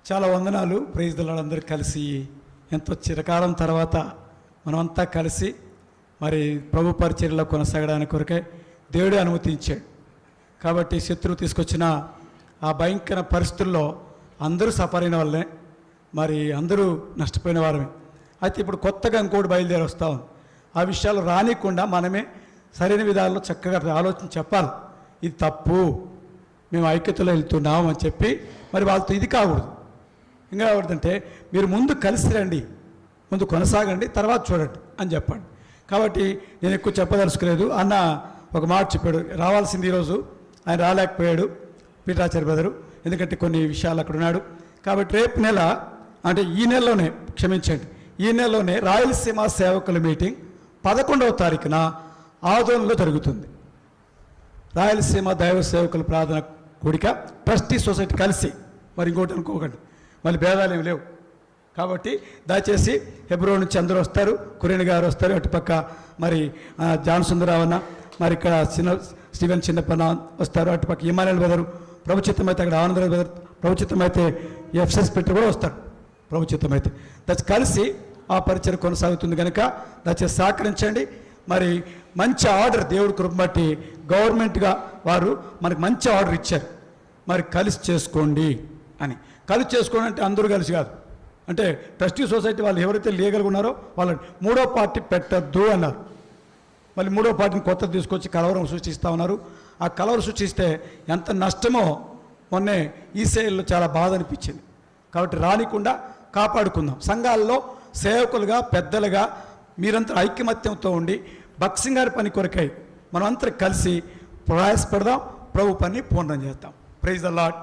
చాలా వందనాలు. Praise the lord. అందరూ కలిసి ఎంతో చిరకాలం తర్వాత మనమంతా కలిసి మరి ప్రభు పరిచర్యలో కొనసాగడానికి కొరకే దేవుడే అనుమతించాడు. కాబట్టి శత్రువు తీసుకొచ్చిన ఆ భయంకర పరిస్థితుల్లో అందరూ సఫరైన వాళ్ళే, మరి అందరూ నష్టపోయిన వారమే. అయితే ఇప్పుడు కొత్తగా ఇంకోటి బయలుదేరి వస్తాం. ఆ విషయాలు రానికుండా మనమే సరైన విధాల్లో చక్కగా ఆలోచన చెప్పాలి. ఇది తప్పు, మేము ఐక్యతలో వెళ్తున్నాం అని చెప్పి మరి వాళ్ళతో ఇది కాకూడదు. ఇంకా కాకూడదంటే మీరు ముందు కలిసి రండి, ముందు కొనసాగండి, తర్వాత చూడండి అని చెప్పండి. కాబట్టి నేను ఎక్కువ చెప్పదలుచుకోలేదు. అన్న ఒక మాట చెప్పాడు, రావాల్సింది ఈరోజు ఆయన రాలేకపోయాడు పీఠాచార్య బ్రదరు, ఎందుకంటే కొన్ని విషయాలు అక్కడ ఉన్నాడు. కాబట్టి రేపు నెల, అంటే ఈ నెలలోనే, క్షమించండి, ఈ నెలలోనే రాయలసీమ సేవకుల మీటింగ్ 11వ తారీఖున ఆదోన్లో జరుగుతుంది. రాయలసీమ దైవ సేవకుల ప్రార్థన కూడిక ట్రస్టీ సొసైటీ కలిసి, మరి ఇంకోటి అనుకోకండి, మళ్ళీ భేదాలు ఏమి లేవు. కాబట్టి దయచేసి హెబ్రోన్ నుంచి అందరూ వస్తారు, కురేణి గారు వస్తారు, అటుపక్క మరి జాన్ సుందరరావు అన్న, మరి ఇక్కడ స్టీవెన్ చిన్నప్పన్న వస్తారు, అటుపక్క ఇమానుయేల్ బ్రదరు, ప్రభుచిత్తం అయితే అక్కడ ఆనందరావు బ్రదర్, ప్రభుచిత్తం అయితే ఎఫ్ఎస్ పెట్టి కూడా వస్తారు. ప్రభుచిత్తం అయితే దయచేసి కలిసి ఆ పరిచయం కొనసాగుతుంది కనుక దయచేసి సహకరించండి. మరి మంచి ఆర్డర్ దేవుడి కృప బట్టి గవర్నమెంట్గా వారు మనకు మంచి ఆర్డర్ ఇచ్చారు, మరి కలిసి చేసుకోండి అని. కలిసి చేసుకోండి అంటే అందరూ కలిసి కాదు, అంటే ట్రస్టీ సొసైటీ వాళ్ళు ఎవరైతే లీగల్గా ఉన్నారో వాళ్ళని మూడో పార్టీ పెట్టద్దు అన్నారు. మళ్ళీ మూడో పార్టీని కొత్తది తీసుకొచ్చి కలవరం సృష్టిస్తూ ఉన్నారు. ఆ కలవరం సృష్టిస్తే ఎంత నష్టమో మొన్నే ఈసేల్లో చాలా బాధ అనిపించింది. కాబట్టి రానికుండా కాపాడుకుందాం. సంఘాల్లో సేవకులుగా పెద్దలుగా మీరంతా ఐకమత్యంతో ఉండి బక్సింగ్ గారి పని కొరకై మనమంతా కలిసి ప్రయాసపడదాం, ప్రభు పని పూర్ణం చేద్దాం. Praise the lord.